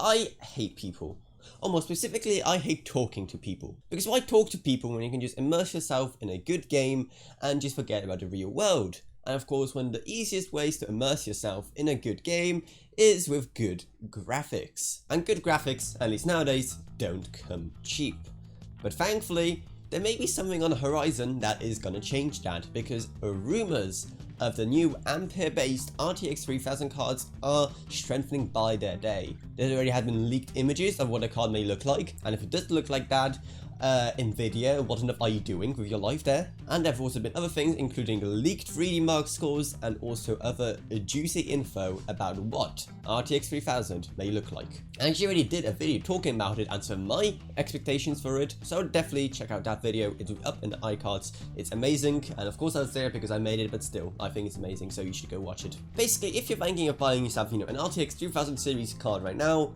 I hate people. Or more specifically, I hate talking to people. Because why talk to people when you can just immerse yourself in a good game and just forget about the real world? And of course, one of the easiest ways to immerse yourself in a good game is with good graphics. And good graphics, at least nowadays, don't come cheap. But thankfully, there may be something on the horizon that is gonna change that, because rumours of the new Ampere-based RTX 3000 cards are strengthening by their day. There already have been leaked images of what a card may look like, and if it does look like that, Nvidia, what enough are you doing with your life there? And there have also been other things, including leaked 3D mark scores and also other juicy info about what RTX 3000 may look like. I actually already did a video talking about it and some of my expectations for it, so definitely check out that video. It's up in the iCards. It's amazing, and of course I was there because I made it, but still, I think it's amazing, so you should go watch it. Basically, if you're thinking of buying yourself, an RTX 3000 series card right now,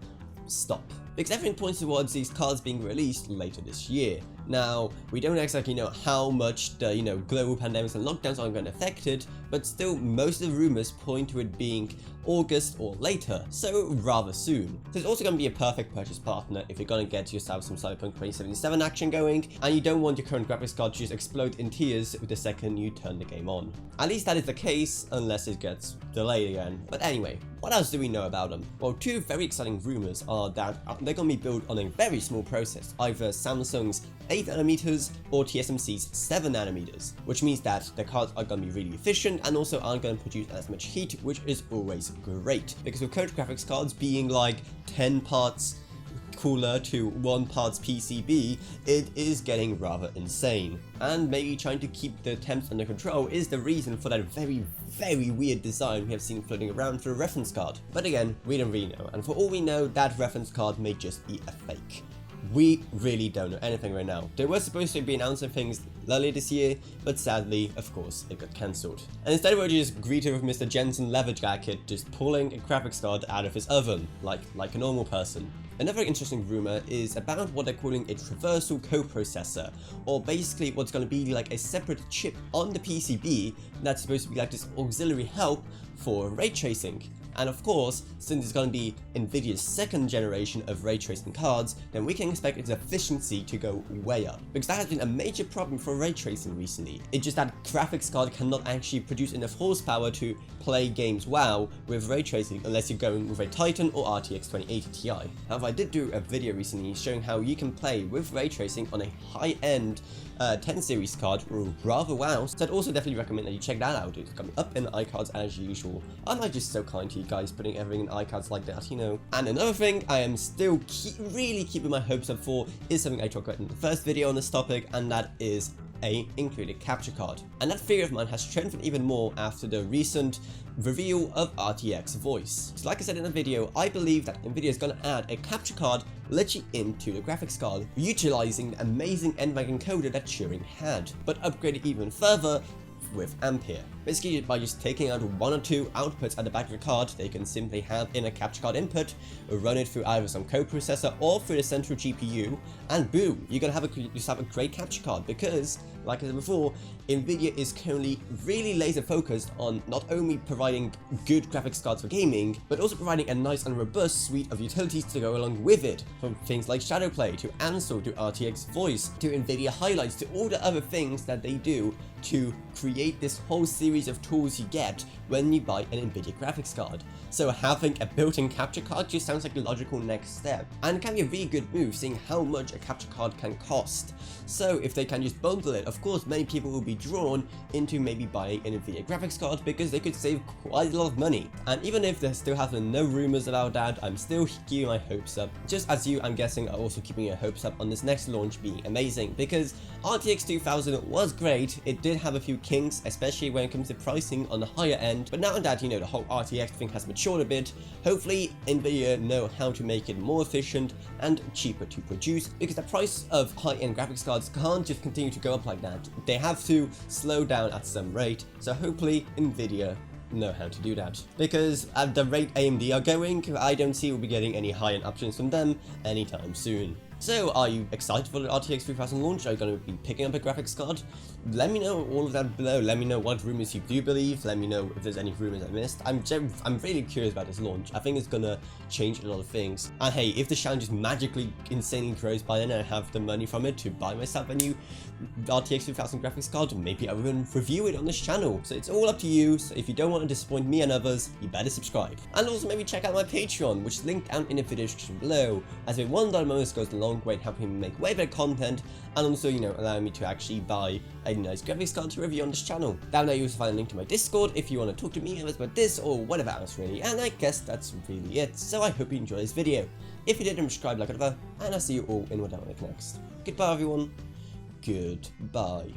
stop. Because everything points towards these cards being released later this year. Now, we don't exactly know how much the, global pandemics and lockdowns are going to affect it, but still most of the rumors point to it being August or later, so rather soon. So it's also going to be a perfect purchase partner if you're going to get yourself some Cyberpunk 2077 action going, and you don't want your current graphics card to just explode in tears the second you turn the game on. At least that is the case, unless it gets delayed again. But anyway, what else do we know about them? Well, two very exciting rumors are that they're going to be built on a very small process, either Samsung's 8nm or TSMC's 7nm, which means that the cards are going to be really efficient and also aren't going to produce as much heat, which is always great, because with current graphics cards being like 10 parts cooler to 1 parts PCB, it is getting rather insane. And maybe trying to keep the temps under control is the reason for that very weird design we have seen floating around for a reference card. But again, we don't really know, and for all we know, that reference card may just be a fake. We really don't know anything right now. They were supposed to be announcing things earlier this year, but sadly, of course, it got cancelled. And instead we're just greeted with Mr. Jensen leather jacket just pulling a graphics card out of his oven, like a normal person. Another interesting rumor is about what they're calling a traversal coprocessor, or basically what's going to be like a separate chip on the PCB that's supposed to be like this auxiliary help for ray tracing. And of course, since it's going to be Nvidia's second generation of ray tracing cards, then we can expect its efficiency to go way up. Because that has been a major problem for ray tracing recently. It's just that graphics card cannot actually produce enough horsepower to play games well with ray tracing unless you're going with a Titan or RTX 2080 Ti. However, I did do a video recently showing how you can play with ray tracing on a high-end 10 series card rather well, so I'd also definitely recommend that you check that out. It's coming up in the iCards as usual. I'm like just so kind to you guys putting everything in iCards like that, And another thing I am still really keeping my hopes up for is something I talked about in the first video on this topic, and that is a included capture card. And that theory of mine has strengthened even more after the recent reveal of RTX voice. So like I said in the video, I believe that Nvidia is going to add a capture card literally into the graphics card, utilizing the amazing NVENC encoder that Turing had, but upgraded even further with Ampere. Basically, by just taking out 1 or 2 outputs at the back of the card, they can simply have in a capture card input, run it through either some coprocessor or through the central GPU, and boom, you're gonna have a great capture card. Because, like I said before, Nvidia is currently really laser focused on not only providing good graphics cards for gaming, but also providing a nice and robust suite of utilities to go along with it, from things like Shadowplay to Ansel to RTX Voice to Nvidia Highlights to all the other things that they do to create this whole series of tools you get when you buy an Nvidia graphics card. So having a built-in capture card just sounds like a logical next step, and can be a really good move seeing how much a capture card can cost. So if they can just bundle it, of course many people will be drawn into maybe buying an Nvidia graphics card because they could save quite a lot of money. And even if there still have been no rumors about that, I'm still keeping my hopes up. Just as you, I'm guessing, are also keeping your hopes up on this next launch being amazing, because RTX 2000 was great. It did have a few kinks, especially when it comes to pricing on the higher end, but now that the whole RTX thing has matured a bit, hopefully Nvidia know how to make it more efficient and cheaper to produce, because the price of high-end graphics cards can't just continue to go up like that. They have to slow down at some rate, so hopefully Nvidia know how to do that, because at the rate AMD are going, I don't see we'll be getting any high-end options from them anytime soon. So, are you excited for the RTX 3000 launch? Are you going to be picking up a graphics card? Let me know all of that below. Let me know what rumors you do believe. Let me know if there's any rumors I missed. I'm really curious about this launch. I think it's going to change a lot of things. And hey, if the channel just magically insanely grows by then and I have the money from it to buy myself a new RTX 3000 graphics card, maybe I will even review it on this channel. So it's all up to you. So if you don't want to disappoint me and others, you better subscribe. And also maybe check out my Patreon, which is linked down in the video description below, as a $1 bonus goes a long way in helping me make way better content, and also, you know, allowing me to actually buy a nice graphics card to review on this channel. Down there you will find a link to my Discord if you want to talk to me about this or whatever else really, and I guess that's really it. So I hope you enjoyed this video. If you did, subscribe like whatever, and I'll see you all in what I make next. Goodbye everyone. Goodbye.